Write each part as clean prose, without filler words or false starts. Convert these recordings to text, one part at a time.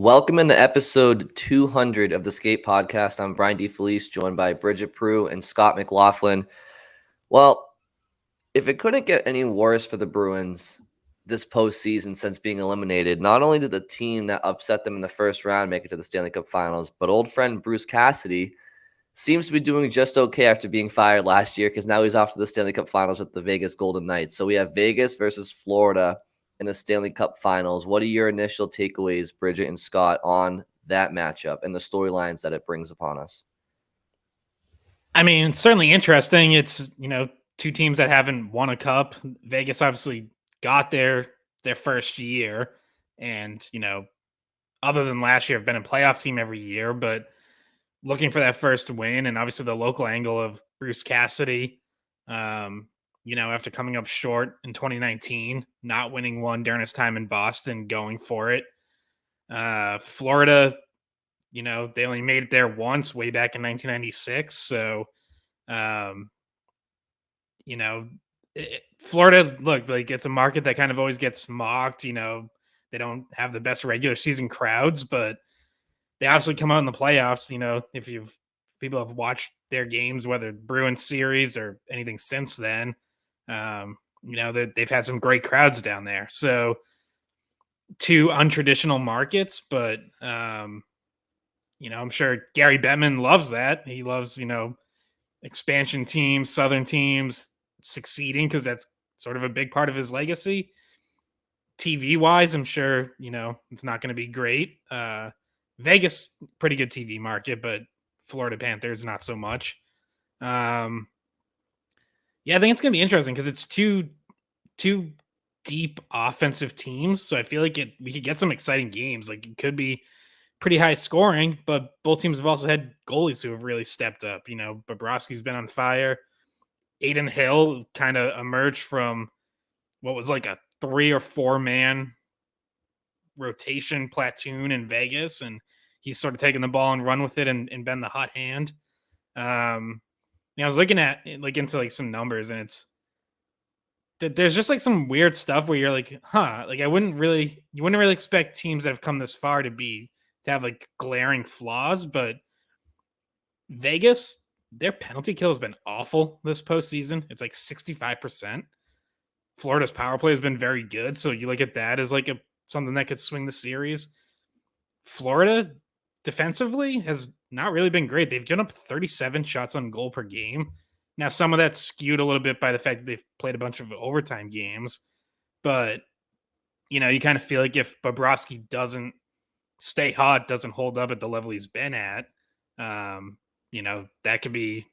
Welcome into episode 200 of the Skate Podcast. I'm Brian DeFelice, joined by Bridgette and Scott McLaughlin. Well, if it couldn't get any worse for the Bruins this postseason since being eliminated, not only did the team that upset them in the first round make it to the Stanley Cup Finals, but old friend Bruce Cassidy seems to be doing just okay after being fired last year because now he's off to the Stanley Cup Finals with the Vegas Golden Knights. So we have Vegas versus Florida in the Stanley Cup Finals. What are your initial takeaways, Bridgette and Scott, on that matchup and the storylines that it brings upon us? I mean, it's certainly interesting. It's, two teams that haven't won a cup. Vegas obviously got their first year and, other than last year, have been a playoff team every year, but looking for that first win and obviously the local angle of Bruce Cassidy, after coming up short in 2019, not winning one during his time in Boston, going for it. Florida, they only made it there once way back in 1996. So, Florida, look, like it's a market that kind of always gets mocked. They don't have the best regular season crowds, but they obviously come out in the playoffs. If people have watched their games, whether Bruins series or anything since then, they've had some great crowds down there. So, two untraditional markets, but I'm sure Gary Bettman loves that. He loves, expansion teams, Southern teams succeeding because that's sort of a big part of his legacy. TV wise, I'm sure, it's not going to be great. Vegas, pretty good TV market, but Florida Panthers, not so much. I think it's going to be interesting because it's two deep offensive teams. So I feel like we could get some exciting games. Like it could be pretty high scoring, but both teams have also had goalies who have really stepped up. Bobrovsky's been on fire. Aiden Hill kind of emerged from what was like a 3 or 4 man rotation platoon in Vegas, and he's sort of taken the ball and run with it and been the hot hand. I was looking at into some numbers, and it's there's just some weird stuff where you're like, huh, like you wouldn't really expect teams that have come this far to have glaring flaws, but Vegas, their penalty kill has been awful this postseason. It's 65%. Florida's power play has been very good, so you look at that as something that could swing the series. Florida defensively has not really been great. They've given up 37 shots on goal per game. Now, some of that's skewed a little bit by the fact that they've played a bunch of overtime games, but you kind of feel like if Bobrovsky doesn't stay hot, doesn't hold up at the level he's been at, that could be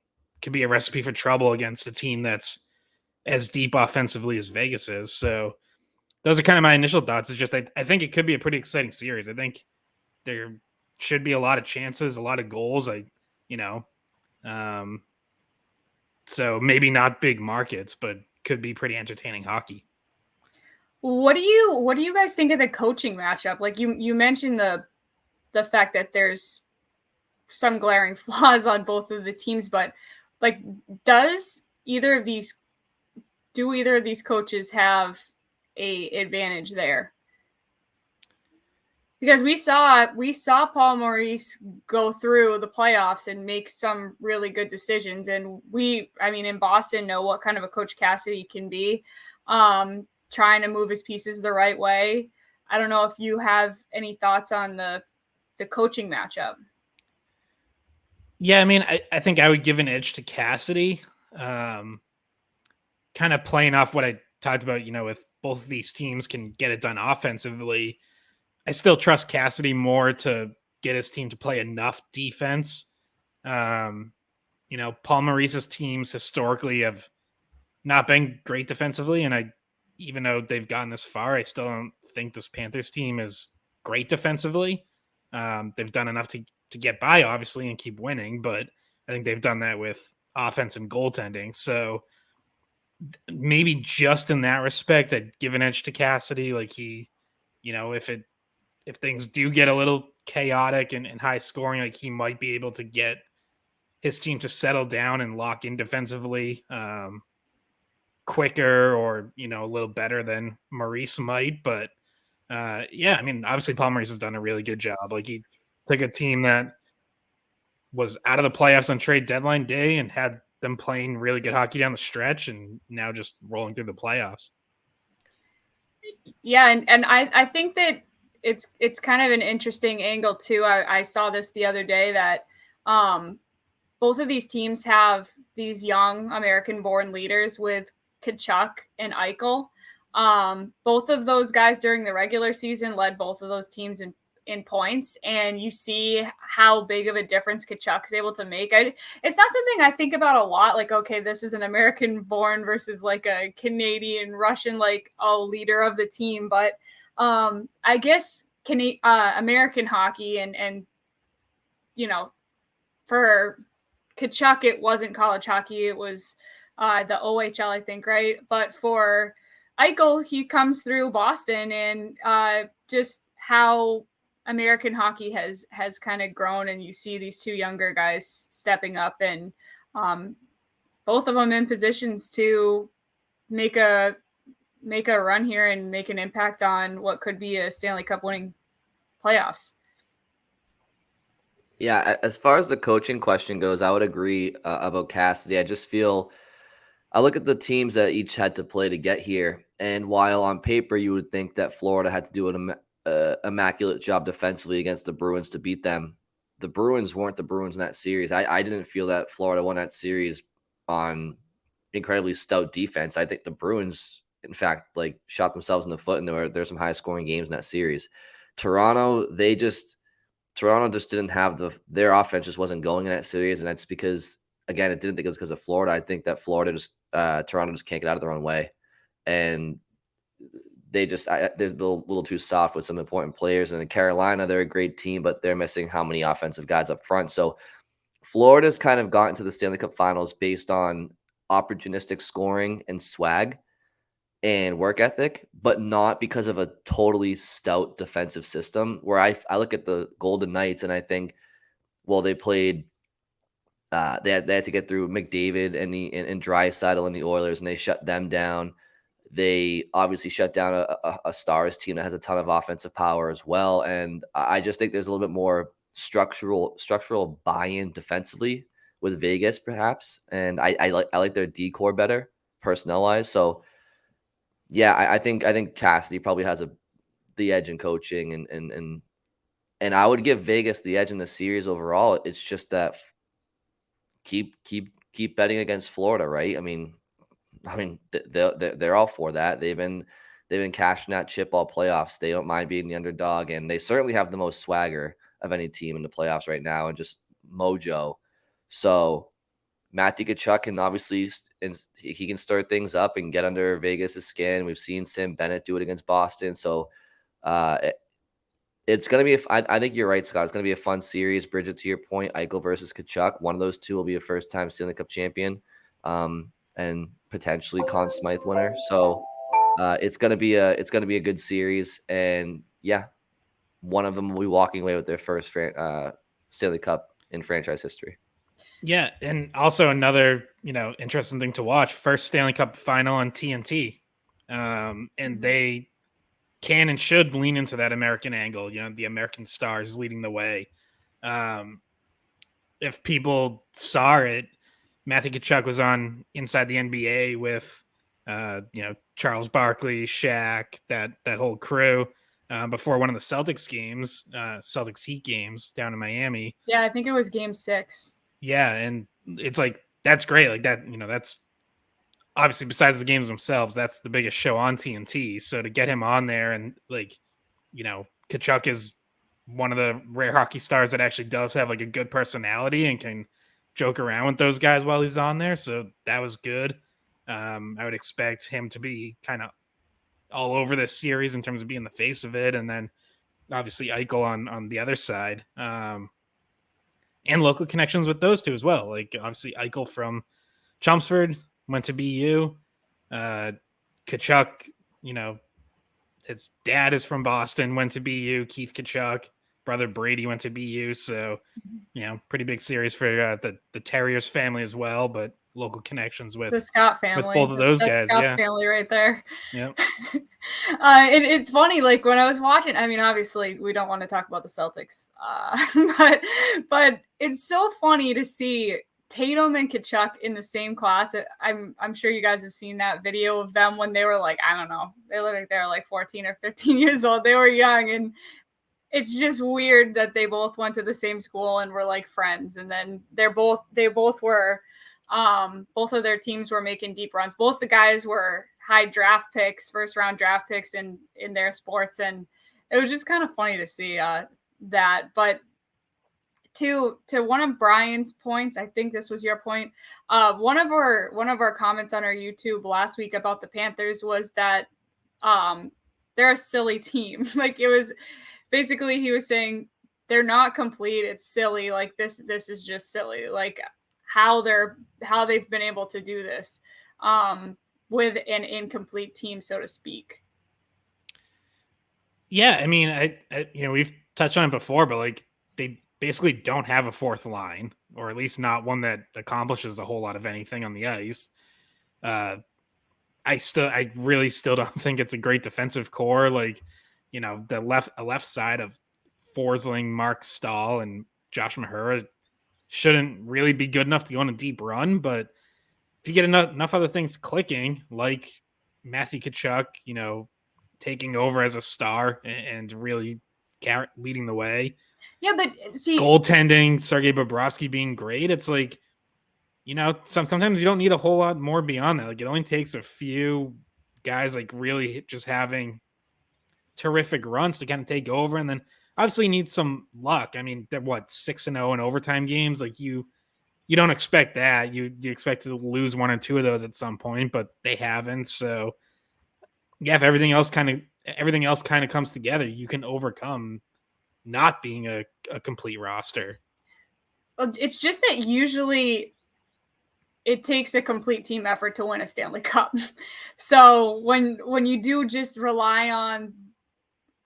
a recipe for trouble against a team that's as deep offensively as Vegas is. So those are kind of my initial thoughts. It's just I think it could be a pretty exciting series. I think there should be a lot of chances, a lot of goals. So maybe not big markets, but could be pretty entertaining hockey. What do you guys think of the coaching matchup? Like you mentioned the fact that there's some glaring flaws on both of the teams, but do either of these coaches have a advantage there? Because we saw Paul Maurice go through the playoffs and make some really good decisions, and in Boston know what kind of a coach Cassidy can be, trying to move his pieces the right way. I don't know if you have any thoughts on the coaching matchup. Yeah, I think I would give an edge to Cassidy. Kind of playing off what I talked about, if both of these teams can get it done offensively, I still trust Cassidy more to get his team to play enough defense. Paul Maurice's teams historically have not been great defensively, and even though they've gotten this far, I still don't think this Panthers team is great defensively. They've done enough to get by, obviously, and keep winning, but I think they've done that with offense and goaltending. So maybe just in that respect, I'd give an edge to Cassidy. If things do get a little chaotic and high scoring, he might be able to get his team to settle down and lock in defensively quicker or, a little better than Maurice might. But Yeah, I mean, obviously Paul Maurice has done a really good job. Like, he took a team that was out of the playoffs on trade deadline day and had them playing really good hockey down the stretch, and now just rolling through the playoffs. Yeah, and I think that it's kind of an interesting angle too. I saw this the other day that both of these teams have these young American-born leaders with Tkachuk and Eichel. Both of those guys during the regular season led both of those teams in points, and you see how big of a difference Tkachuk is able to make. It's not something I think about a lot. Like, okay, this is an American-born versus like a Canadian, Russian, like leader of the team. But I guess American hockey and for Tkachuk, it wasn't college hockey. It was the OHL, I think, right? But for Eichel, he comes through Boston, and just how American hockey has kind of grown, and you see these two younger guys stepping up, and both of them in positions to make a run here and make an impact on what could be a Stanley Cup winning playoffs. Yeah, as far as the coaching question goes, I would agree about Cassidy. I just feel I look at the teams that each had to play to get here, and while on paper you would think that Florida had to do an immaculate job defensively against the Bruins to beat them, the Bruins weren't the Bruins in that series. I didn't feel that Florida won that series on incredibly stout defense. I think the Bruins, in fact, like shot themselves in the foot, and there's some high scoring games in that series. Toronto just didn't have their offense just wasn't going in that series, and that's because, again, I didn't think it was because of Florida. I think that Toronto just can't get out of their own way, and they're a little too soft with some important players. And in Carolina, they're a great team, but they're missing how many offensive guys up front. So Florida's kind of gotten to the Stanley Cup Finals based on opportunistic scoring and swag and work ethic, but not because of a totally stout defensive system. Where I look at the Golden Knights and I think, well, they played. They had to get through McDavid and Draisaitl and the Oilers, and they shut them down. They obviously shut down a Stars team that has a ton of offensive power as well. And I just think there's a little bit more structural buy-in defensively with Vegas, perhaps. And I like their decor better personnel wise. So yeah, I think Cassidy probably has the edge in coaching, and I would give Vegas the edge in the series overall. It's just that keep betting against Florida, right? I mean, they're all for that. They've been cashing that chip all playoffs. They don't mind being the underdog, and they certainly have the most swagger of any team in the playoffs right now, and just mojo. So Matt Tkachuk can obviously, and he can start things up and get under Vegas' skin. We've seen Bennett do it against Boston. So it's going to be, I think you're right, Scott. It's going to be a fun series. Bridgette, to your point, Eichel versus Tkachuk. One of those two will be a first-time Stanley Cup champion, and potentially Conn Smythe winner. So it's going to be a good series. And yeah, one of them will be walking away with their first Stanley Cup in franchise history. Yeah, and also another, interesting thing to watch, first Stanley Cup final on TNT. And they can and should lean into that American angle, the American stars leading the way. If people saw it, Matthew Tkachuk was on Inside the NBA with, Charles Barkley, Shaq, that whole crew, before one of the Celtics games, Celtics Heat games down in Miami. Yeah, I think it was Game 6. Yeah, and it's like, that's great. Like that, that's obviously, besides the games themselves, that's the biggest show on TNT. So to get him on there, and Tkachuk is one of the rare hockey stars that actually does have like a good personality and can joke around with those guys while he's on there. So that was good. I would expect him to be kind of all over this series in terms of being the face of it. And then obviously Eichel on the other side. And local connections with those two as well. Like obviously Eichel from Chelmsford went to BU. Tkachuk, his dad is from Boston, went to BU. Keith Tkachuk, brother Brady went to BU. So, pretty big series for the Terriers family as well. But local connections with the Scott family, with both of those that's guys. Scott's Yeah, family right there. yeah. It's funny, like when I was watching. I mean, obviously, we don't want to talk about the Celtics, but it's so funny to see Tatum and Tkachuk in the same class. I'm sure you guys have seen that video of them when they were like, I don't know, they look like they're like 14 or 15 years old. They were young, and it's just weird that they both went to the same school and were like friends. And then they both were, both of their teams were making deep runs. Both the guys were high draft picks, first round draft picks in their sports. And it was just kind of funny to see that. But to one of Brian's points, I think this was your point. One of our comments on our YouTube last week about the Panthers was that they're a silly team. Like, it was basically, he was saying they're not complete. It's silly. Like, this is just silly. Like how they've been able to do this with an incomplete team, so to speak. Yeah, I mean, I we've touched on it before, but like they basically don't have a fourth line, or at least not one that accomplishes a whole lot of anything on the ice. I really still don't think it's a great defensive core. Like, the left side of Forsling, Mark Stahl, and Josh Mahura shouldn't really be good enough to go on a deep run. But if you get enough other things clicking, like Matthew Tkachuk, taking over as a star and really leading the way. Yeah, but see, goaltending, Sergei Bobrovsky being great. It's like, sometimes you don't need a whole lot more beyond that. Like, it only takes a few guys like really just having terrific runs to kind of take over, and then obviously you need some luck. I mean, they're 6-0 in overtime games. Like, you don't expect that. You expect to lose one or two of those at some point, but they haven't. So yeah, if everything else kind of comes together, you can overcome not being a complete roster. It's just that usually it takes a complete team effort to win a Stanley Cup. So when you do just rely on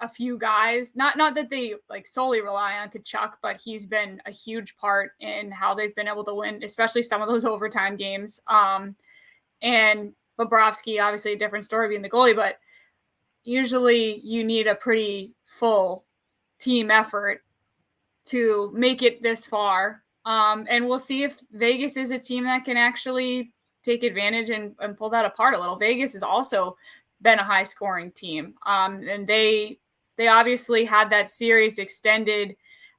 a few guys, not that they like solely rely on Tkachuk, but he's been a huge part in how they've been able to win, especially some of those overtime games. And Bobrovsky, obviously a different story being the goalie, but usually you need a pretty full team effort to make it this far. And we'll see if Vegas is a team that can actually take advantage and pull that apart a little. Vegas has also been a high scoring team. And they obviously had that series extended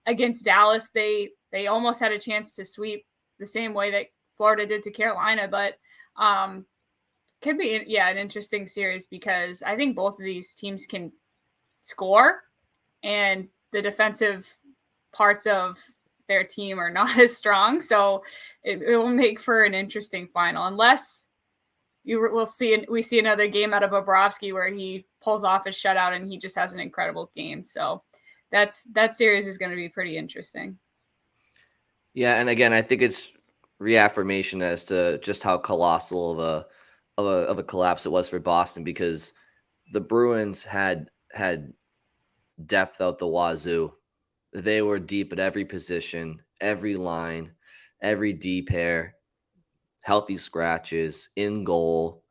against Dallas. They almost had a chance to sweep the same way that Florida did to Carolina, but could be, an interesting series because I think both of these teams can score, and the defensive parts of their team are not as strong. So it will make for an interesting final, unless we see another game out of Bobrovsky where he pulls off his shutout and he just has an incredible game. So that series is going to be pretty interesting. Yeah, and again, I think it's reaffirmation as to just how colossal of a collapse it was for Boston, because the Bruins had depth out the wazoo. They were deep at every position, every line, every D pair, healthy scratches, in goal.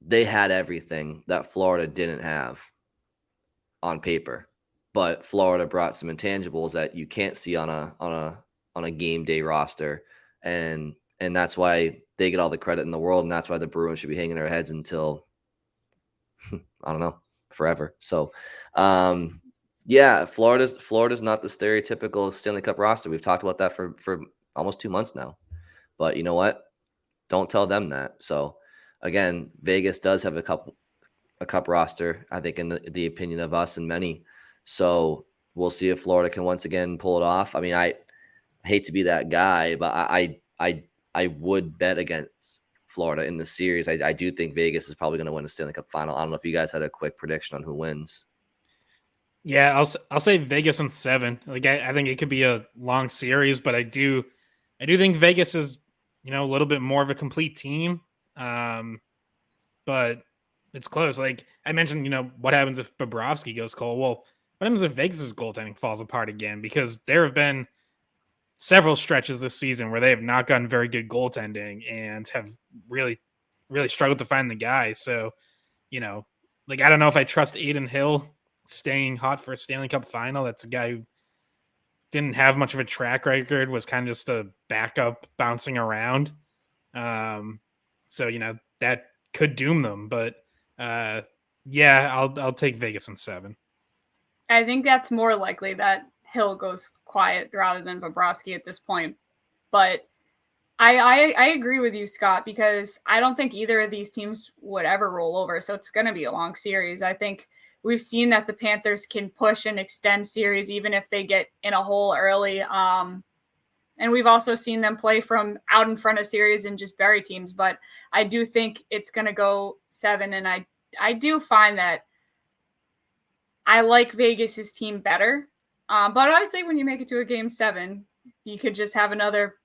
They had everything that Florida didn't have on paper. But Florida brought some intangibles that you can't see on a game day roster. And that's why they get all the credit in the world, and that's why the Bruins should be hanging their heads until I don't know, forever. So yeah, Florida's not the stereotypical Stanley Cup roster. We've talked about that for almost 2 months now. But you know what? Don't tell them that. So again, Vegas does have a cup roster, I think, in the opinion of us and many. So we'll see if Florida can once again pull it off. I mean, I hate to be that guy, but I would bet against Florida in the series. I do think Vegas is probably going to win the Stanley Cup Final. I don't know if you guys had a quick prediction on who wins. Yeah, I'll say Vegas in 7. Like, I think it could be a long series, but I do think Vegas is, a little bit more of a complete team. But it's close. Like I mentioned, what happens if Bobrovsky goes cold? Well, what happens if Vegas's goaltending falls apart again? Because there have been several stretches this season where they have not gotten very good goaltending and have really, really struggled to find the guy. So, I don't know if I trust Adin Hill staying hot for a Stanley Cup final. That's a guy who didn't have much of a track record, was kind of just a backup bouncing around. So, that could doom them. But I'll take Vegas in 7. I think that's more likely that Hill goes quiet rather than Bobrovsky at this point. But I agree with you, Scott, because I don't think either of these teams would ever roll over. So it's going to be a long series. I think we've seen that the Panthers can push and extend series even if they get in a hole early. And we've also seen them play from out in front of series and just bury teams. But I do think it's going to go 7. And I do find that I like Vegas's team better. But obviously when you make it to a game 7, you could just have another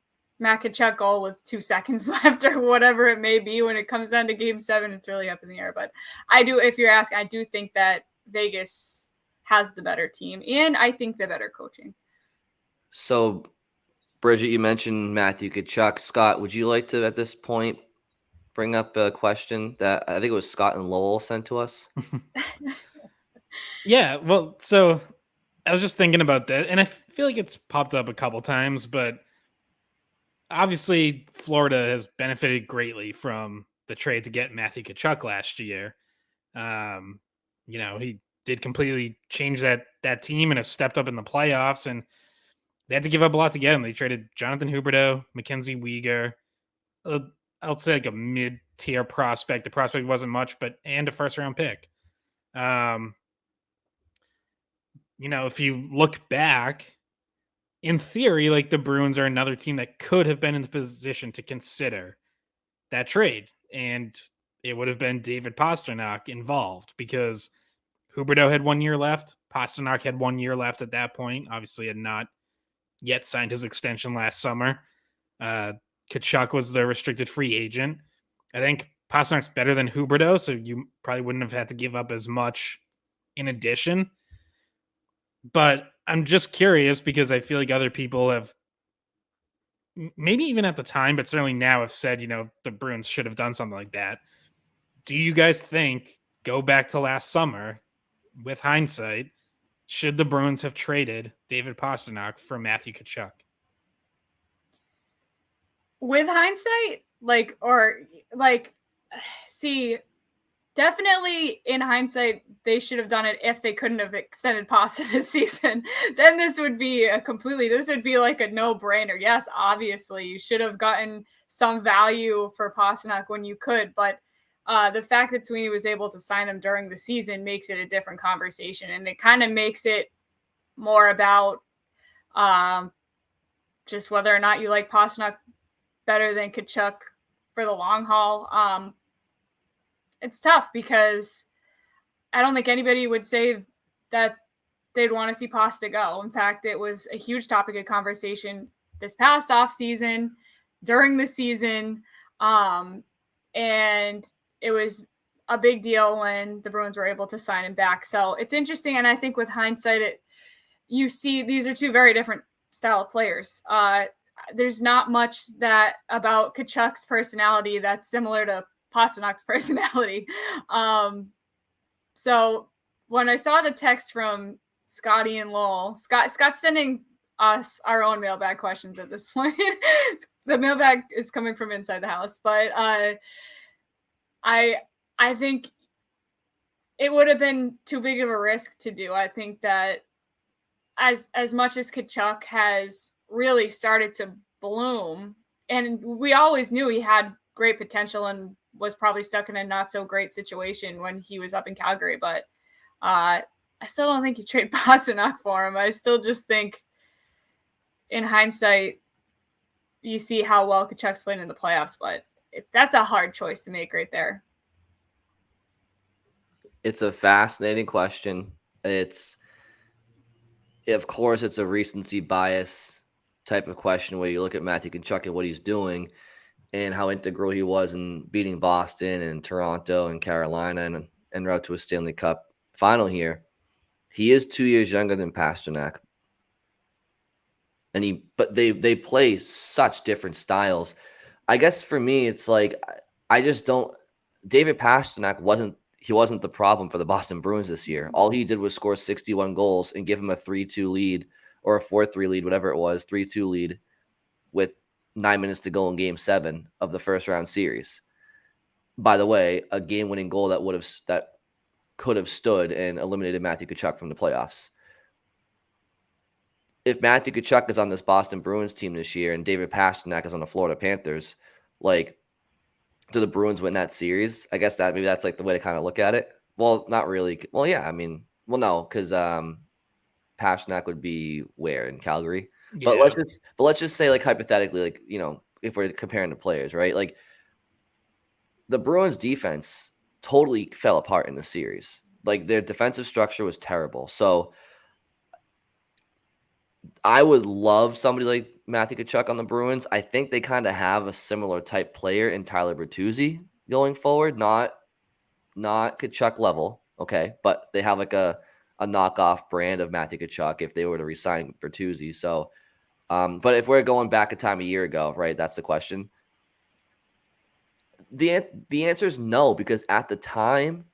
Matt Tkachuk goal with 2 seconds left or whatever it may be. When it comes down to game 7, it's really up in the air. But if you're asking, I do think that Vegas has the better team and I think the better coaching. So, Bridgette, you mentioned Matthew Tkachuk. Scott, would you like to, at this point, bring up a question that I think it was Scott and Lowell sent to us? Yeah, well, so I was just thinking about that, and I feel like it's popped up a couple times, but obviously Florida has benefited greatly from the trade to get Matthew Tkachuk last year. He did completely change that team and has stepped up in the playoffs, and they had to give up a lot to get him. They traded Jonathan Huberdeau, Mackenzie Weegar, I'll say like a mid-tier prospect. The prospect wasn't much, and a first-round pick. If you look back, in theory, like the Bruins are another team that could have been in the position to consider that trade. And it would have been David Pastrnak involved because Huberdeau had 1 year left. Pastrnak had 1 year left at that point. Obviously had not yet signed his extension last summer. Tkachuk was the restricted free agent. I think Pasternak's better than Huberdeau, so you probably wouldn't have had to give up as much in addition. But I'm just curious because I feel like other people have, maybe even at the time, but certainly now have said, the Bruins should have done something like that. Do you guys think, go back to last summer, with hindsight, should the Bruins have traded David Pastrnak for Matthew Tkachuk? With hindsight, definitely in hindsight, they should have done it if they couldn't have extended Pasta this season. Then this would be like a no-brainer. Yes, obviously, you should have gotten some value for Pastrnak when you could, but the fact that Sweeney was able to sign him during the season makes it a different conversation, and it kind of makes it more about just whether or not you like Pastrnak better than Tkachuk for the long haul. It's tough because I don't think anybody would say that they'd want to see Pasta go. In fact, it was a huge topic of conversation this past offseason, during the season, and it was a big deal when the Bruins were able to sign him back. So it's interesting, and I think with hindsight, you see these are two very different style of players. There's not much that about Tkachuk's personality that's similar to Pasternak's personality. So when I saw the text from Scotty and Lowell, Scott's sending us our own mailbag questions at this point. The mailbag is coming from inside the house, but I think it would have been too big of a risk to do. I think that as much as Tkachuk has really started to bloom, and we always knew he had great potential and was probably stuck in a not so great situation when he was up in Calgary, but I still don't think you trade Pastrnak for him. I still just think in hindsight, you see how well Tkachuk's playing in the playoffs, but that's a hard choice to make right there. It's a fascinating question. Of course, it's a recency bias type of question where you look at Matthew Tkachuk and what he's doing and how integral he was in beating Boston and Toronto and Carolina and en route to a Stanley Cup final here. He is 2 years younger than Pastrnak. but they play such different styles. I guess for me, it's like I just don't. David Pastrnak wasn't the problem for the Boston Bruins this year. All he did was score 61 goals and give him a 3-2 lead or a 4-3 lead, whatever it was, 3-2 lead with 9 minutes to go in Game 7 of the first round series. By the way, a game-winning goal that could have stood and eliminated Matthew Tkachuk from the playoffs. If Matthew Tkachuk is on this Boston Bruins team this year and David Pastrnak is on the Florida Panthers, like, do the Bruins win that series? I guess maybe that's like the way to kind of look at it. Well, not really. Well, yeah, I mean, well, no, because Pastrnak would be where in Calgary. Yeah. But let's just say, like, hypothetically, like, you know, if we're comparing the players, right? Like, the Bruins defense totally fell apart in the series. Like, their defensive structure was terrible. So I would love somebody like Matthew Tkachuk on the Bruins. I think they kind of have a similar type player in Tyler Bertuzzi going forward. Not Tkachuk level, okay, but they have like a knockoff brand of Matthew Tkachuk if they were to resign Bertuzzi. So, but if we're going back a time a year ago, right, that's the question. The answer is no, because at the time,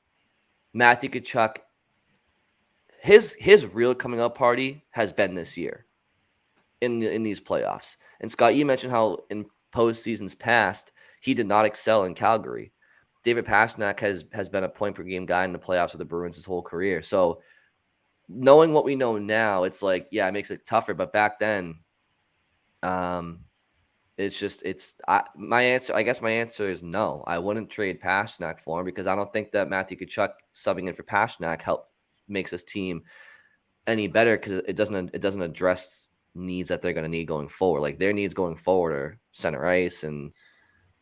Matthew Tkachuk, his real coming up party has been this year in these playoffs. And Scott, you mentioned how in postseasons past he did not excel in Calgary. David Pastrnak has been a point per game guy in the playoffs with the Bruins his whole career. So knowing what we know now, it's like, yeah, it makes it tougher. But back then, my answer. I guess my answer is no. I wouldn't trade Pastrnak for him because I don't think that Matthew Tkachuk subbing in for Pastrnak makes this team any better, because it doesn't address needs that they're going to need going forward. Like, their needs going forward are center ice and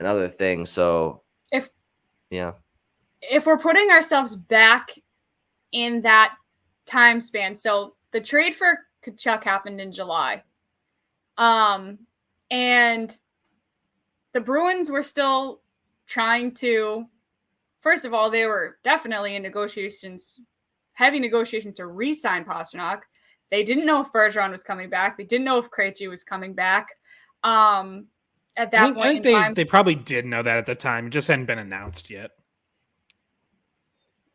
other things. So if we're putting ourselves back in that time span, so the trade for Tkachuk happened in July, and the Bruins were still trying to. First of all, they were definitely in heavy negotiations to re-sign Pastrnak. They didn't know if Bergeron was coming back. They didn't know if Krejci was coming back. At that point I think they probably did know that at the time. It just hadn't been announced yet.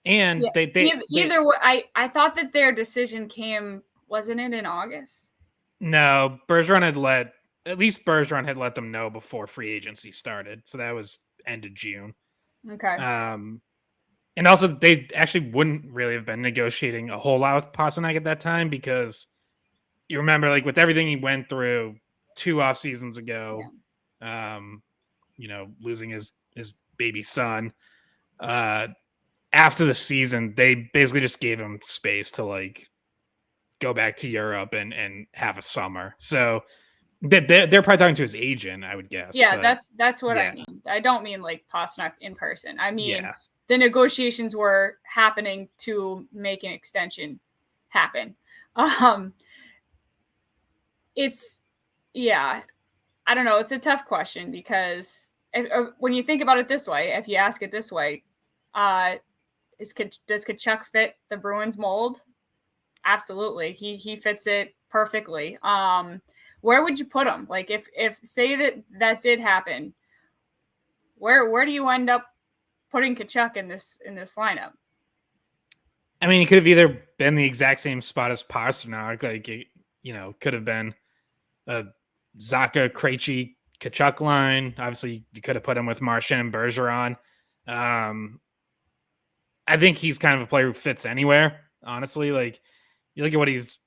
And yeah, either way, I thought that their decision came, wasn't it in August? No, Bergeron had let them know before free agency started. So that was end of June. Okay. And also, they actually wouldn't really have been negotiating a whole lot with Pastrnak at that time, because you remember, like, with everything he went through 2 off seasons ago, losing his baby son. After the season, they basically just gave him space to, like, go back to Europe and have a summer. So they're probably talking to his agent, I would guess. Yeah, that's what I mean. I don't mean like Pastrnak in person. I mean, the negotiations were happening to make an extension happen. It's, I don't know. It's a tough question because when you think about it this way, if you ask it this way, does Tkachuk fit the Bruins mold? Absolutely. He fits it perfectly. Where would you put him? Like, if say that did happen, where do you end up putting Tkachuk in this lineup? I mean, he could have either been the exact same spot as Pastrnak, like, could have been a Zacha, Krejci, Tkachuk line. Obviously, you could have put him with Marchand and Bergeron. I think he's kind of a player who fits anywhere, honestly. Like, you look at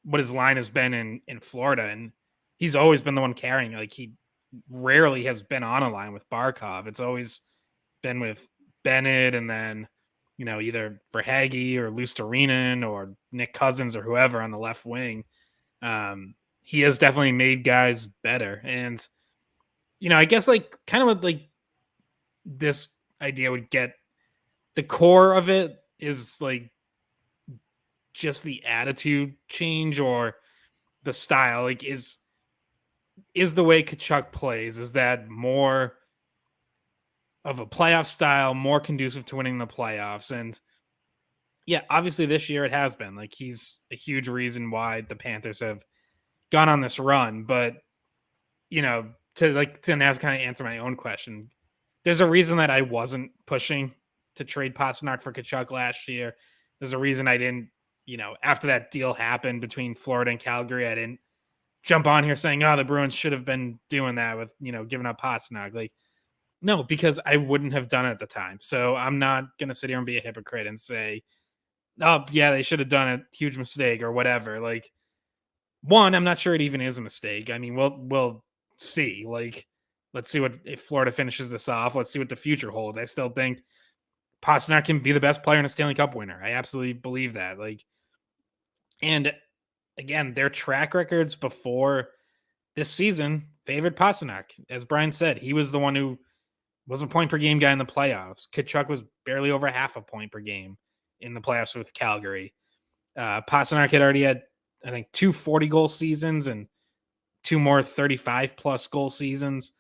what his line has been in Florida, and he's always been the one carrying. Like, he rarely has been on a line with Barkov. It's always been with Bennett, and then, either Verhaeghe or Luostarinen or Nick Cousins or whoever on the left wing. He has definitely made guys better. And, I guess, like, kind of like this idea would get, the core of it is, like, just the attitude change or the style. Like, is the way Tkachuk plays, is that more of a playoff style, more conducive to winning the playoffs? And yeah, obviously this year it has been. Like, he's a huge reason why the Panthers have gone on this run. But, to now kind of answer my own question, there's a reason that I wasn't pushing to trade Pastrnak for Tkachuk last year. There's a reason I didn't, after that deal happened between Florida and Calgary, I didn't jump on here saying, oh, the Bruins should have been doing that with, giving up Pastrnak. Like, no, because I wouldn't have done it at the time. So I'm not going to sit here and be a hypocrite and say, oh, yeah, they should have done a huge mistake or whatever. Like, one, I'm not sure it even is a mistake. I mean, we'll see. Like, let's see if Florida finishes this off. Let's see what the future holds. I still think Pastrnak can be the best player and a Stanley Cup winner. I absolutely believe that. Like, and again, their track records before this season favored Pastrnak. As Brian said, he was the one who was a point per game guy in the playoffs. Tkachuk was barely over half a point per game in the playoffs with Calgary. Pastrnak had already had, I think, 2 40-goal seasons and 2 more 35-plus goal seasons.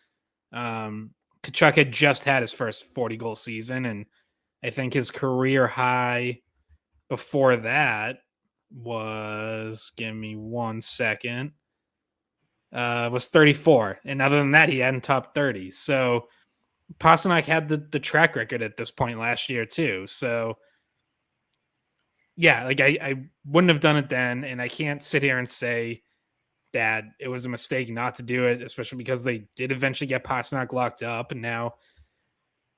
Tkachuk had just had his first 40-goal season, and I think his career high before that was, give me 1 second, was 34. And other than that, he hadn't topped 30. So Pastrnak had the track record at this point last year too. So yeah, like I wouldn't have done it then, and I can't sit here and say that it was a mistake not to do it, especially because they did eventually get Pastrnak locked up. And now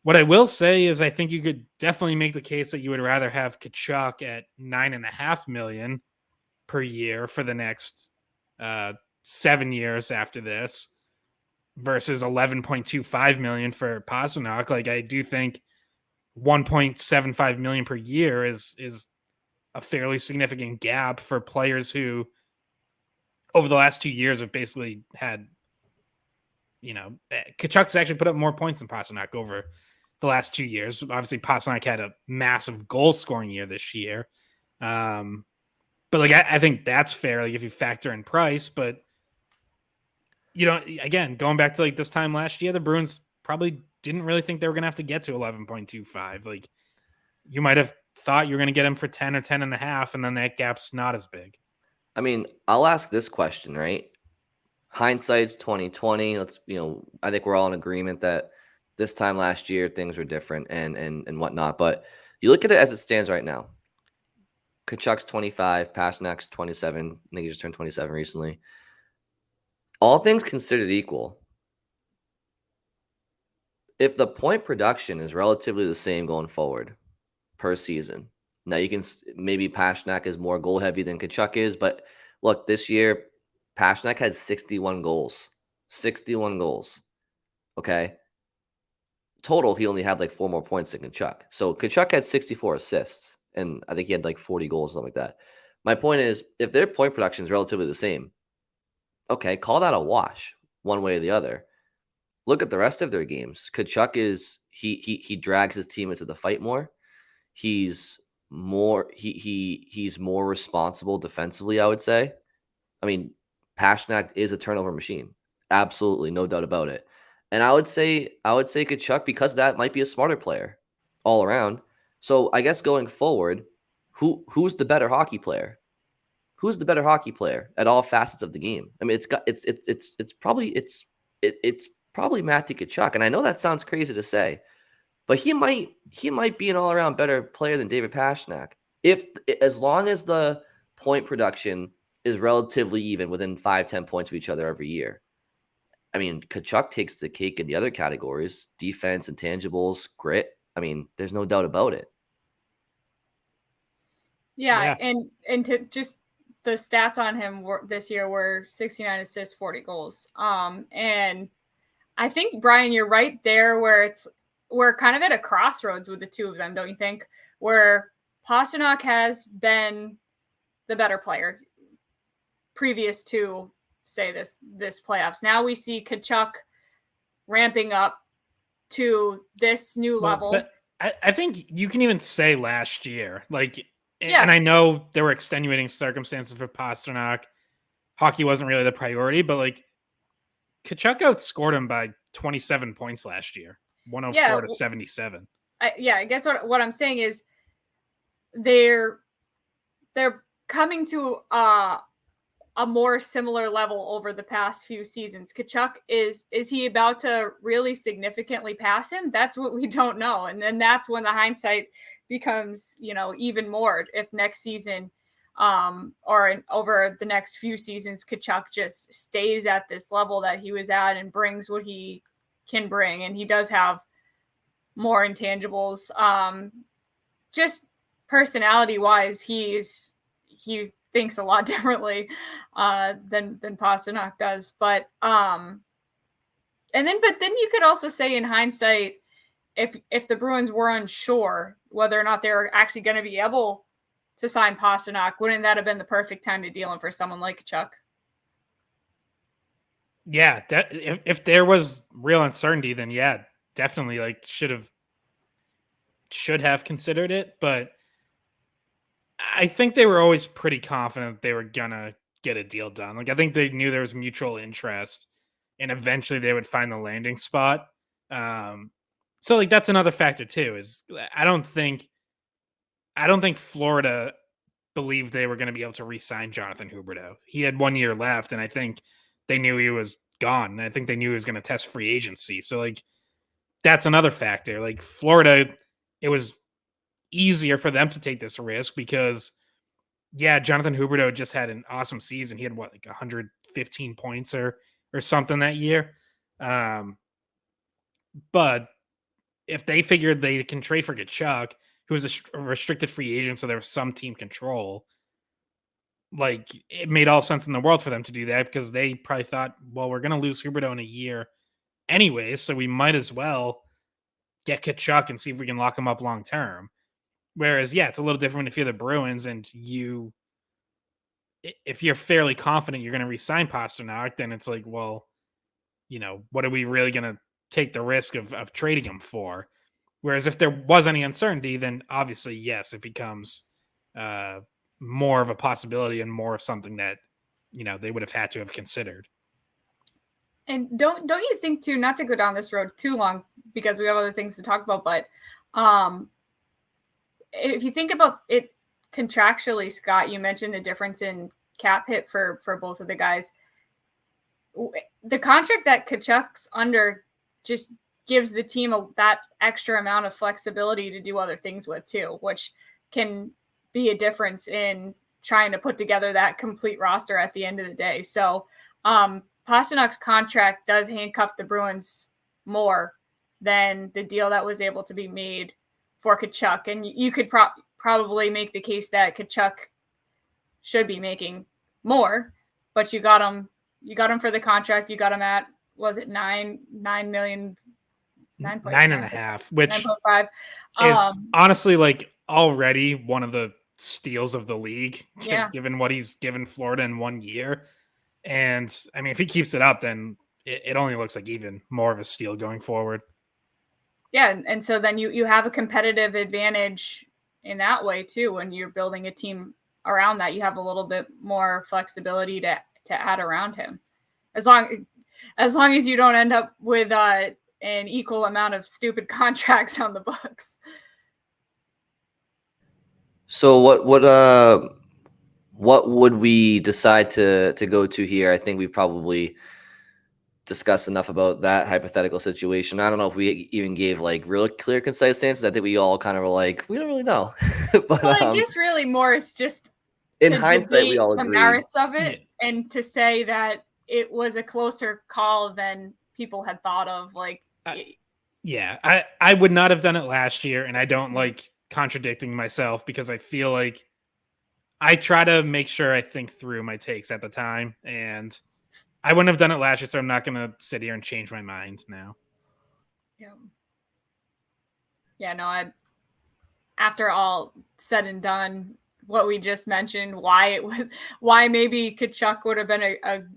what I will say is I think you could definitely make the case that you would rather have Tkachuk at $9.5 million per year for the next 7 years after this versus $11.25 million for Pastrnak. Like, I do think $1.75 million per year is a fairly significant gap for players who over the last 2 years have basically had, Tkachuk's actually put up more points than Pastrnak over the last 2 years. Obviously, Pastrnak had a massive goal scoring year this year. But like, I think that's fair. Like, if you factor in price, but again, going back to like this time last year, the Bruins probably didn't really think they were going to have to get to 11.25. Like, you might have thought you were going to get him for 10 or 10.5, and then that gap's not as big. I mean, I'll ask this question, right? Hindsight's 2020. I think we're all in agreement that this time last year things were different and whatnot. But you look at it as it stands right now. Tkachuk's 25, Pasternak's 27. I think he just turned 27 recently. All things considered equal, if the point production is relatively the same going forward per season, now you can maybe Pastrnak is more goal heavy than Tkachuk is, but look, this year Pastrnak had 61 goals. 61 goals. Okay. Total, he only had like 4 more points than Tkachuk. So Tkachuk had 64 assists, and I think he had like 40 goals, something like that. My point is, if their point production is relatively the same, okay, call that a wash one way or the other. Look at the rest of their games. Tkachuk is he drags his team into the fight more. He's more he's more responsible defensively, I would say. I mean, Pastrnak is a turnover machine. Absolutely, no doubt about it. And I would say Tkachuk, because that might be a smarter player all around. So I guess going forward, who's the better hockey player? Who's the better hockey player at all facets of the game? I mean, it's probably Matt Tkachuk, and I know that sounds crazy to say, but he might be an all around better player than David Pastrnak as long as the point production is relatively even within 5-10 points of each other every year. I mean, Tkachuk takes the cake in the other categories: defense, intangibles, grit. I mean, there's no doubt about it. Yeah. And to just the stats on him this year were 69 assists, 40 goals. And I think, Brian, you're right there where we're kind of at a crossroads with the two of them, don't you think? Where Pastrnak has been the better player previous to, say, this playoffs. Now we see Tkachuk ramping up to this new level. But I think you can even say last year, like, and I know there were extenuating circumstances for Pastrnak. Hockey wasn't really the priority, but like, Tkachuk outscored him by 27 points last year, 104 to 77. I guess what I'm saying is they're coming to a a more similar level over the past few seasons. Tkachuk, is he about to really significantly pass him? That's what we don't know. And then that's when the hindsight becomes, even more if next season or over the next few seasons, Tkachuk just stays at this level that he was at and brings what he can bring. And he does have more intangibles. Just personality wise, he thinks a lot differently than Pastrnak does. But then you could also say in hindsight, if the Bruins were unsure whether or not they were actually going to be able to sign Pastrnak, wouldn't that have been the perfect time to deal him for someone like Tkachuk? Yeah, if there was real uncertainty, then yeah, definitely like should have considered it. But I think they were always pretty confident they were gonna get a deal done. Like I think they knew there was mutual interest, and eventually they would find the landing spot. So like that's another factor too. Is I don't think Florida believed they were going to be able to re-sign Jonathan Huberdeau. He had 1 year left, and I think they knew he was gone. And I think they knew he was going to test free agency. So like that's another factor. Like Florida, it was easier for them to take this risk because Jonathan Huberdeau just had an awesome season. He had 115 points or something that year. But if they figured they can trade for Tkachuk, who was a restricted free agent, so there was some team control, like it made all sense in the world for them to do that because they probably thought, well, we're going to lose Huberdeau in a year anyways, so we might as well get Tkachuk and see if we can lock him up long term. Whereas, it's a little different if you're the Bruins and if you're fairly confident you're going to re-sign Pastrnak, then it's like, well, what are we really going to take the risk of trading him for? Whereas if there was any uncertainty, then obviously, yes, it becomes more of a possibility and more of something that, they would have had to have considered. And don't you think too, not to go down this road too long because we have other things to talk about, but if you think about it contractually, Scott, you mentioned the difference in cap hit for both of the guys. The contract that Tkachuk's under just gives the team that extra amount of flexibility to do other things with too, which can be a difference in trying to put together that complete roster at the end of the day. So Pasternak's contract does handcuff the Bruins more than the deal that was able to be made for Tkachuk. And you could probably make the case that Tkachuk should be making more, but you got him for the contract. You got him at, was it 9 million? 9.5, which 9.5 is honestly like already one of the steals of the league, given what he's given Florida in 1 year. And I mean, if he keeps it up, then it only looks like even more of a steal going forward. Yeah, and so then you have a competitive advantage in that way too. When you're building a team around that, you have a little bit more flexibility to add around him, as long as you don't end up with an equal amount of stupid contracts on the books. So what would we decide to go to here? I think we've probably discussed enough about that hypothetical situation. I don't know if we even gave like real clear, concise answers. I think we all kind of were like, we don't really know. But I guess really more it's just in hindsight, we all the agree. merits of it and to say that it was a closer call than people had thought of. Like, I would not have done it last year, and I don't like contradicting myself because I feel like I try to make sure I think through my takes at the time, and I wouldn't have done it last year, so I'm not going to sit here and change my mind now. Yeah, no, after all said and done, what we just mentioned, why maybe Tkachuk would have been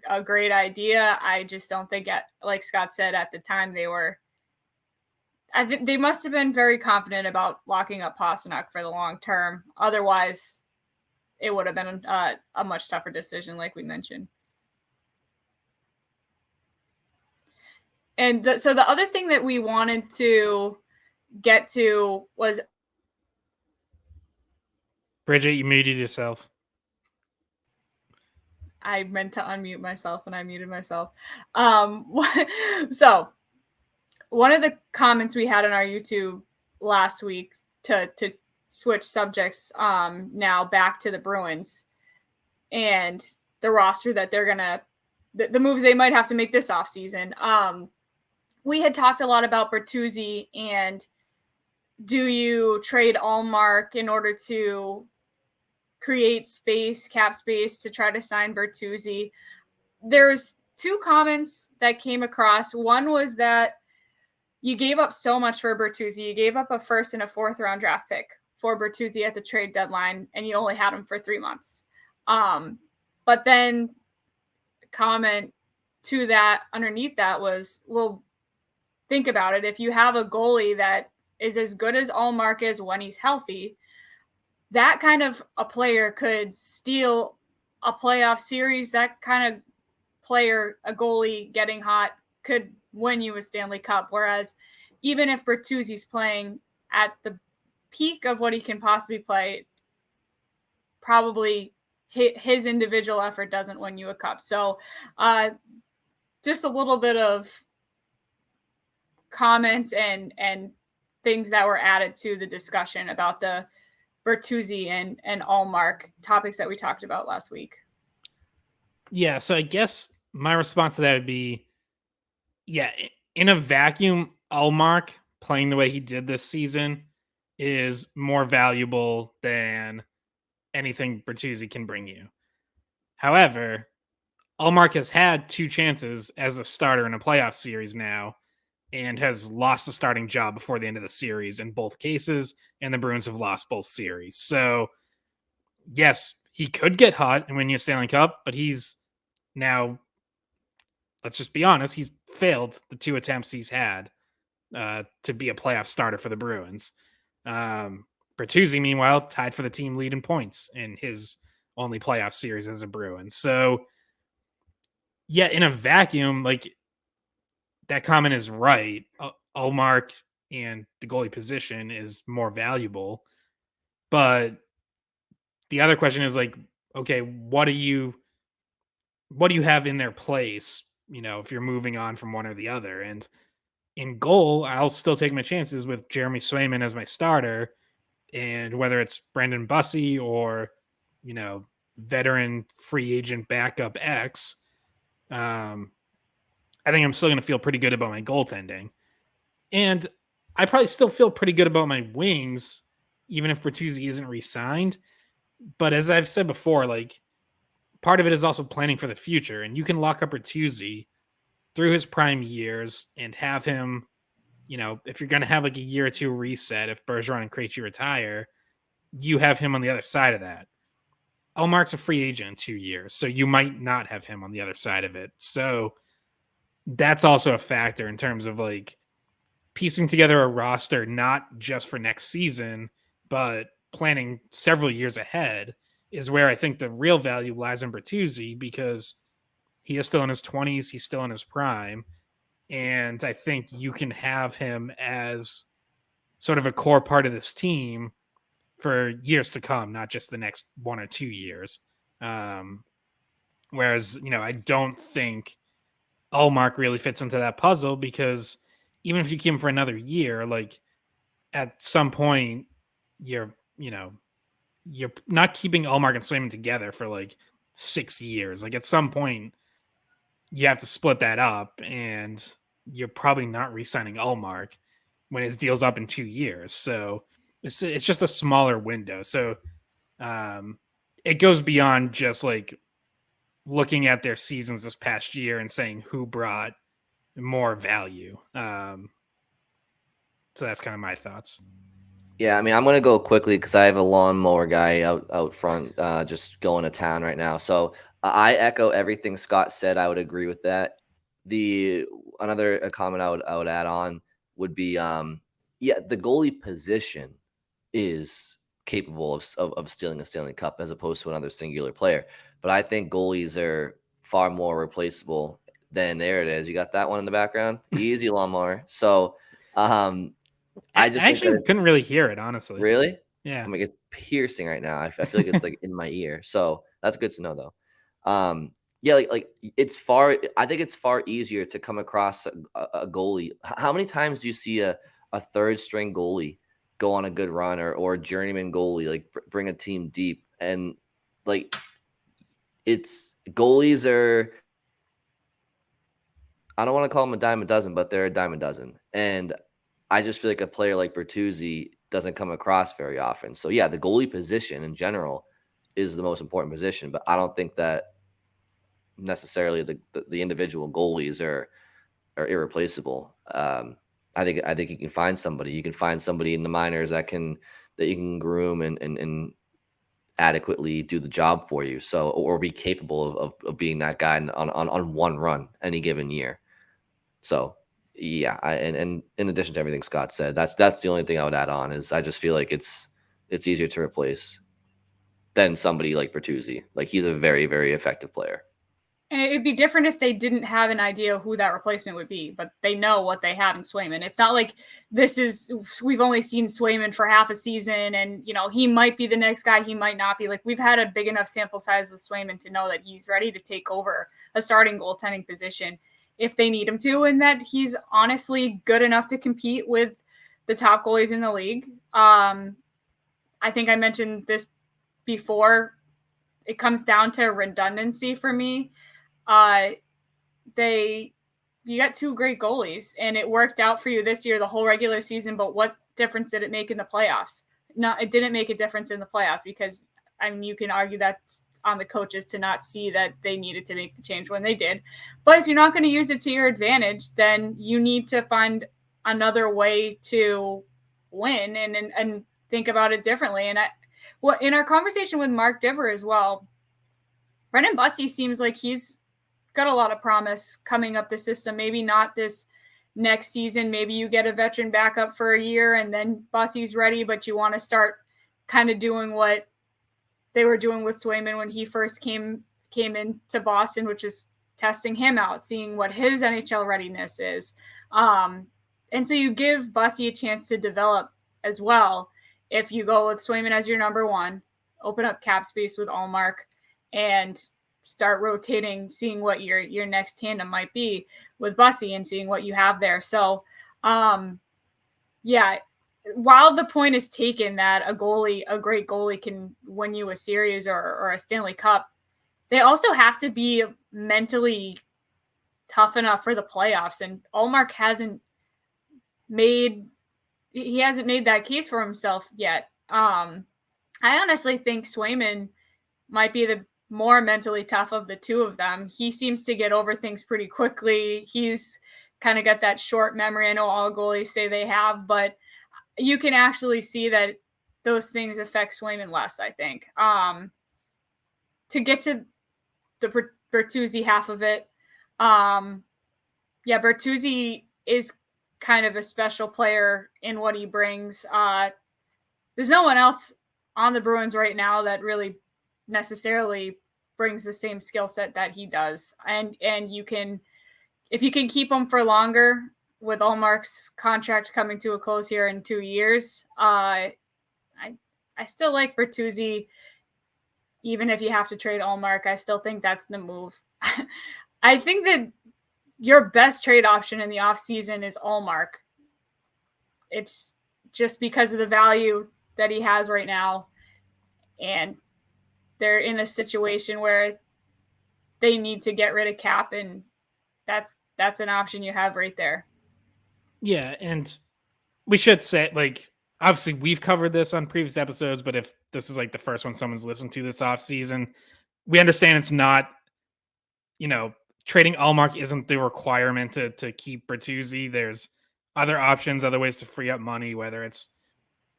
a great idea. I just don't think, like Scott said, at the time I think they must have been very confident about locking up Pastrnak for the long term. Otherwise, it would have been a much tougher decision, like we mentioned. And so the other thing that we wanted to get to was... Bridgette, you muted yourself. I meant to unmute myself and I muted myself. So one of the comments we had on our YouTube last week to switch subjects now back to the Bruins and the roster that they're gonna the moves they might have to make this offseason. We had talked a lot about Bertuzzi and do you trade Ullmark in order to create space, cap space to try to sign Bertuzzi? There's two comments that came across. One was that you gave up so much for Bertuzzi. You gave up a first and a fourth round draft pick for Bertuzzi at the trade deadline, and you only had him for 3 months. But then comment to that underneath that was, well, think about it. If you have a goalie that is as good as Ullmark is when he's healthy, that kind of a player could steal a playoff series. That kind of player, a goalie getting hot, could win you a Stanley Cup. Whereas even if Bertuzzi's playing at the peak of what he can possibly play, probably his individual effort doesn't win you a cup. So just a little bit of comments and things that were added to the discussion about the Bertuzzi and Ullmark topics that we talked about last week. Yeah, so I guess my response to that would be, yeah, in a vacuum, Ullmark playing the way he did this season is more valuable than anything Bertuzzi can bring you. However, Ullmark has had 2 chances as a starter in a playoff series now and has lost the starting job before the end of the series in both cases, and the Bruins have lost both series. So, yes, he could get hot and win you a Stanley Cup, but he's now, let's just be honest, he's failed the 2 attempts he's had to be a playoff starter for the Bruins. Bertuzzi, meanwhile, tied for the team lead in points in his only playoff series as a Bruin. So, yeah, in a vacuum, like, that comment is right. Ullmark and the goalie position is more valuable. But the other question is, like, okay, what do you have in their place, if you're moving on from one or the other? And in goal, I'll still take my chances with Jeremy Swayman as my starter. And whether it's Brendan Bussey or, veteran free agent backup X, I think I'm still going to feel pretty good about my goaltending. And I probably still feel pretty good about my wings, even if Bertuzzi isn't re-signed. But as I've said before, like, part of it is also planning for the future. And you can lock up Bertuzzi through his prime years and have him, if you're going to have like a year or two reset, if Bergeron and Krejci retire, you have him on the other side of that. Ullmark's a free agent in 2 years, so you might not have him on the other side of it. So that's also a factor in terms of like piecing together a roster, not just for next season, but planning several years ahead is where I think the real value lies in Bertuzzi, because he is still in his 20s. He's still in his prime. And I think you can have him as sort of a core part of this team for years to come, not just the next 1 or 2 years. Whereas, I don't think Ullmark really fits into that puzzle, because even if you keep him for another year, like, at some point you're not keeping Ullmark and Swayman together for like 6 years. Like, at some point you have to split that up, and you're probably not re-signing Ullmark when his deal's up in 2 years. So it's just a smaller window. So it goes beyond just like looking at their seasons this past year and saying who brought more value. So that's kind of my thoughts. Yeah, I mean, I'm going to go quickly because I have a lawnmower guy out front just going to town right now. So I echo everything Scott said. I would agree with that. Another comment I would add on would be, the goalie position is capable of stealing a Stanley Cup as opposed to another singular player. But I think goalies are far more replaceable than, there it is. You got that one in the background? Easy lawnmower. So I actually couldn't really hear it, honestly. Really? Yeah. I mean, it's piercing right now. I feel like it's like in my ear. So that's good to know, though. Yeah, like it's far. I think it's far easier to come across a goalie. How many times do you see a third string goalie go on a good run, or a journeyman goalie like bring a team deep? And like it's goalies are, I don't want to call them a dime a dozen, but they're a dime a dozen. And I just feel like a player like Bertuzzi doesn't come across very often. So yeah, the goalie position in general is the most important position, but I don't think that necessarily the individual goalies are irreplaceable. I think you can find somebody. You can find somebody in the minors that you can groom and adequately do the job for you. So, or be capable of being that guy on one run any given year. So yeah, and in addition to everything Scott said, that's the only thing I would add on is I just feel like it's easier to replace than somebody like Bertuzzi. Like he's a very, very effective player. And it'd be different if they didn't have an idea who that replacement would be, but they know what they have in Swayman. It's not like we've only seen Swayman for half a season and, he might be the next guy, he might not be. Like, we've had a big enough sample size with Swayman to know that he's ready to take over a starting goaltending position if they need him to, and that he's honestly good enough to compete with the top goalies in the league. I think I mentioned this before. It comes down to redundancy for me. You got two great goalies and it worked out for you this year, the whole regular season, but what difference did it make in the playoffs? No, it didn't make a difference in the playoffs because you can argue that on the coaches to not see that they needed to make the change when they did. But if you're not going to use it to your advantage, then you need to find another way to win and think about it differently. And in our conversation with Mark Diver as well, Brendan Bussi seems like he's got a lot of promise coming up the system. Maybe not this next season. Maybe you get a veteran backup for a year and then Bussi's ready, but you want to start kind of doing what they were doing with Swayman when he first came into Boston, which is testing him out, seeing what his NHL readiness is. And so you give Bussi a chance to develop as well. If you go with Swayman as your number one, open up cap space with Ullmark and start rotating, seeing what your next tandem might be with Bussi and seeing what you have there. So, yeah, while the point is taken that a great goalie can win you a series or a Stanley Cup, they also have to be mentally tough enough for the playoffs. And Ullmark hasn't made that case for himself yet. I honestly think Swayman might be the more mentally tough of the two of them. He seems to get over things pretty quickly. He's kind of got that short memory. I know all goalies say they have, but you can actually see that those things affect Swayman less, I think. To get to the Bertuzzi half of it, Bertuzzi is kind of a special player in what he brings. There's no one else on the Bruins right now that really necessarily brings the same skill set that he does. And if you can keep him for longer with Ullmark's contract coming to a close here in 2 years, I still like Bertuzzi. Even if you have to trade Ullmark, I still think that's the move. I think that your best trade option in the offseason is Ullmark. It's just because of the value that he has right now. And they're in a situation where they need to get rid of cap, and that's an option you have right there. Yeah, and we should say, like, obviously we've covered this on previous episodes, but if this is like the first one someone's listened to this offseason, we understand it's not, trading Ullmark isn't the requirement to keep Bertuzzi. There's other options, other ways to free up money, whether it's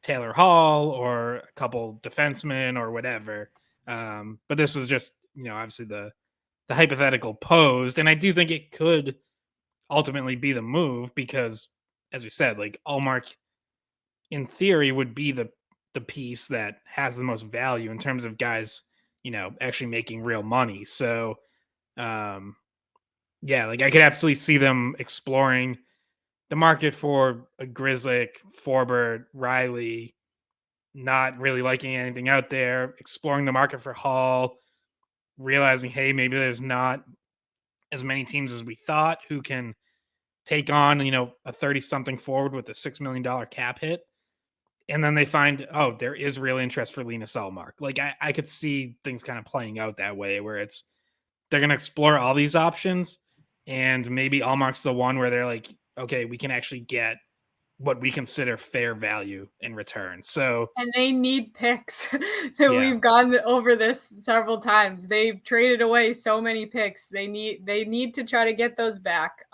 Taylor Hall or a couple defensemen or whatever. But this was just, obviously the hypothetical posed. And I do think it could ultimately be the move because, as we said, like Ullmark in theory would be the piece that has the most value in terms of guys, actually making real money. So, yeah, like I could absolutely see them exploring the market for a Grzelcyk, Forbort, Riley, not really liking anything out there, exploring the market for Hall, realizing, hey, maybe there's not as many teams as we thought who can take on, a 30-something forward with a $6 million cap hit. And then they find, oh, there is real interest for Linus Ullmark. Like, I could see things kind of playing out that way where they're going to explore all these options, and maybe Ullmark's the one where they're like, okay, we can actually get what we consider fair value in return. So, and they need picks. Yeah. We've gone over this several times. They've traded away so many picks. They need to try to get those back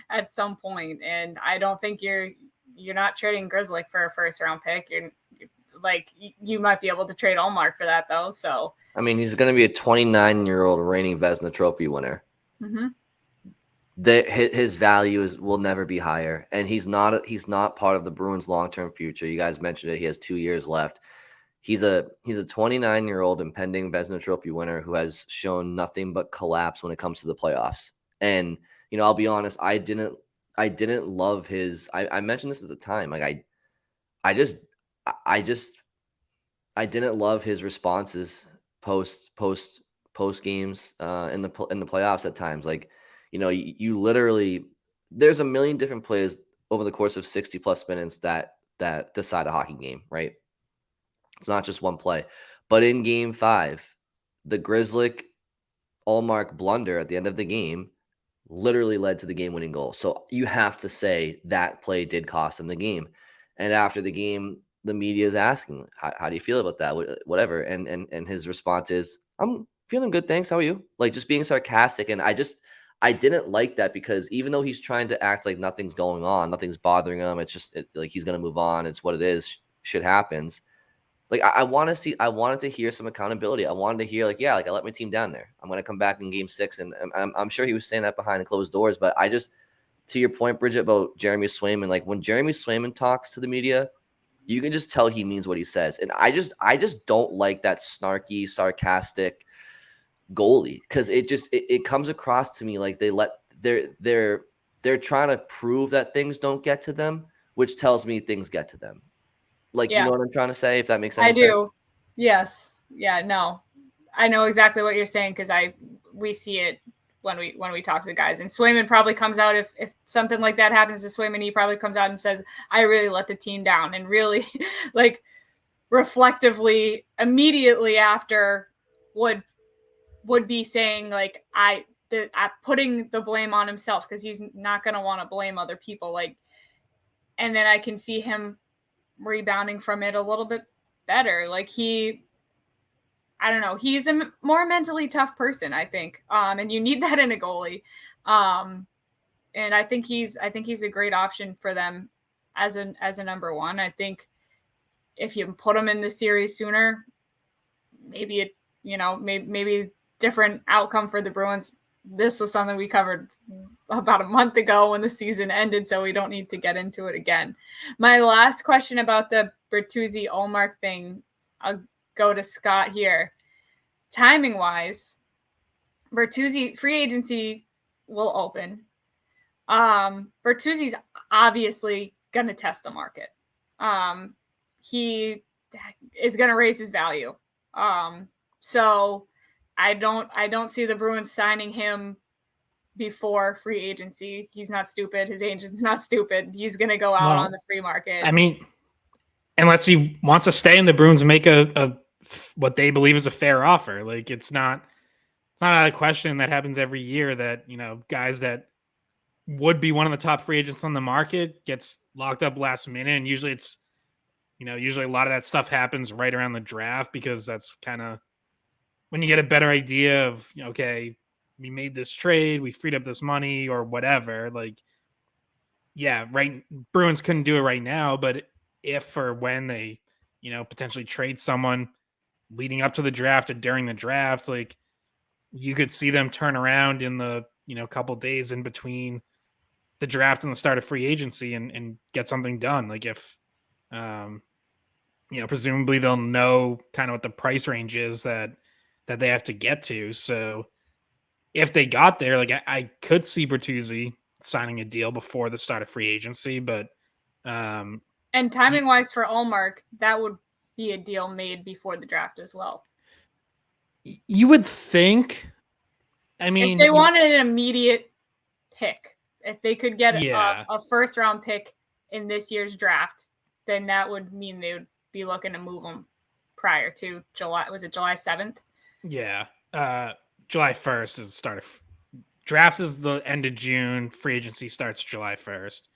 at some point. And I don't think you're not trading Grizzly for a first round pick. You might be able to trade Ullmark for that though. So I mean, he's going to be a 29-year-old reigning Vezina Trophy winner. mm-hmm. His value will never be higher, and he's not part of the Bruins' long-term future. You guys mentioned it; he has 2 years left. He's a 29-year-old impending Vezina Trophy winner who has shown nothing but collapse when it comes to the playoffs. And I'll be honest, I didn't love his. I mentioned this at the time. Like I didn't love his responses post games in the playoffs at times. Like, you literally, there's a million different plays over the course of 60 plus minutes that decide a hockey game, right? It's not just one play. But in game 5, the Grizzly Ullmark blunder at the end of the game literally led to the game-winning goal. So you have to say that play did cost him the game. And after the game, the media is asking, how do you feel about that? Whatever. And his response is, I'm feeling good, thanks. How are you? Like, just being sarcastic. And I didn't like that, because even though he's trying to act like nothing's going on, nothing's bothering him, it's just like he's going to move on. It's what it is. Shit happens. Like, I wanted to hear some accountability. I wanted to hear, like, yeah, like, I let my team down there. I'm going to come back in game 6. And I'm sure he was saying that behind closed doors. But to your point, Bridgette, about Jeremy Swayman, like, when Jeremy Swayman talks to the media, you can just tell he means what he says. And I just don't like that snarky, sarcastic goalie, because it comes across to me like they're trying to prove that things don't get to them, which tells me things get to them. Like, yeah. You know what I'm trying to say, if that makes any sense? I do. Yes. Yeah, no. I know exactly what you're saying, because we see it when we talk to the guys. And Swayman probably comes out, if something like that happens to Swayman, he probably comes out and says, I really let the team down, and really like reflectively immediately after would be saying, like, I putting the blame on himself, because he's not going to want to blame other people. Like, and then I can see him rebounding from it a little bit better. Like, I don't know, he's a more mentally tough person, I think. And you need that in a goalie. And I think he's a great option for them as a number one. I think if you put him in the series sooner, maybe maybe different outcome for the Bruins. This was something we covered about a month ago when the season ended, so we don't need to get into it again. My last question about the Bertuzzi Ullmark thing, I'll go to Scott here. Timing wise, Bertuzzi free agency will open. Bertuzzi's obviously going to test the market. He is going to raise his value. So I don't see the Bruins signing him before free agency. He's not stupid. His agent's not stupid. He's going to go out on the free market. I mean, unless he wants to stay in the Bruins and make a what they believe is a fair offer. Like, it's not out of question. That happens every year, that, guys that would be one of the top free agents on the market gets locked up last minute. And usually it's, usually a lot of that stuff happens right around the draft, because that's kind of when you get a better idea of, okay, we made this trade, we freed up this money or whatever. Like, yeah, right. Bruins couldn't do it right now, but if or when they, potentially trade someone leading up to the draft and during the draft, like, you could see them turn around in the, couple days in between the draft and the start of free agency and get something done. Like, if, presumably they'll know kind of what the price range is that they have to get to. So if they got there, like, I could see Bertuzzi signing a deal before the start of free agency, but and timing wise for Ullmark, that would be a deal made before the draft as well. You would think. I mean, if they wanted an immediate pick, if they could get Yeah. a first round pick in this year's draft, then that would mean they would be looking to move them prior to July. Was it July 7th? Yeah. July 1st is the start of draft is the end of June. Free agency starts July 1st.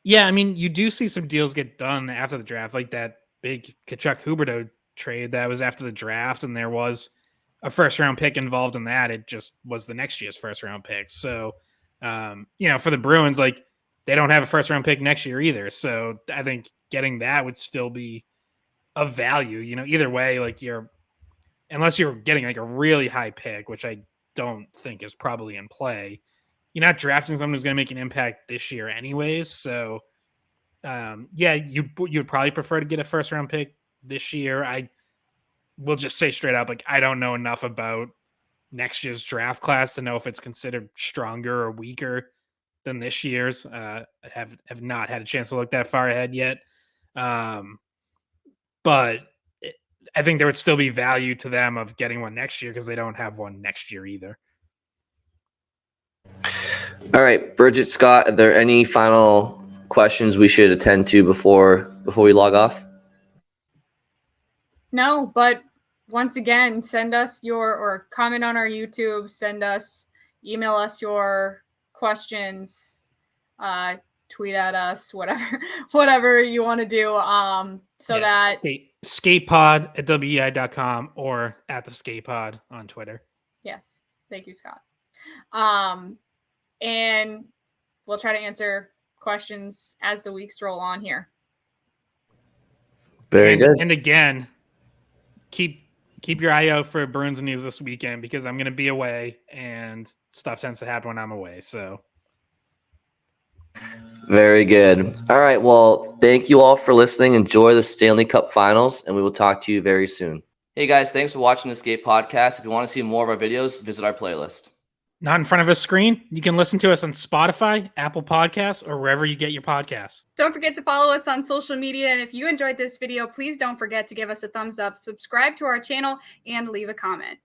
Yeah, I mean, you do see some deals get done after the draft, like that big Tkachuk Huberdeau trade that was after the draft, and there was a first round pick involved in that. It just was the next year's first round pick. So, for the Bruins, like they don't have a first round pick next year either. So I think getting that would still be of value. Either way, like unless you're getting like a really high pick, which I don't think is probably in play. You're not drafting someone who's going to make an impact this year anyways. So, you'd probably prefer to get a first round pick this year. I will just say straight up, like, I don't know enough about next year's draft class to know if it's considered stronger or weaker than this year's. Have not had a chance to look that far ahead yet. But I think there would still be value to them of getting one next year because they don't have one next year either. All right, Bridgette, Scott, are there any final questions we should attend to before we log off? No, but once again, send us or comment on our YouTube, email us your questions, tweet at us, whatever you want to do. That skatepod at weei.com or at the skatepod on Twitter. Yes. Thank you, Scott. And we'll try to answer questions as the weeks roll on here. Very good. And again, keep your eye out for Bruins news this weekend because I'm going to be away and stuff tends to happen when I'm away. So very good. All right. Well, thank you all for listening. Enjoy the Stanley Cup Finals, and we will talk to you very soon. Hey guys, thanks for watching the Skate Podcast. If you want to see more of our videos, visit our playlist. Not in front of a screen, you can listen to us on Spotify, Apple Podcasts, or wherever you get your podcasts. Don't forget to follow us on social media. And if you enjoyed this video, please don't forget to give us a thumbs up, subscribe to our channel, and leave a comment.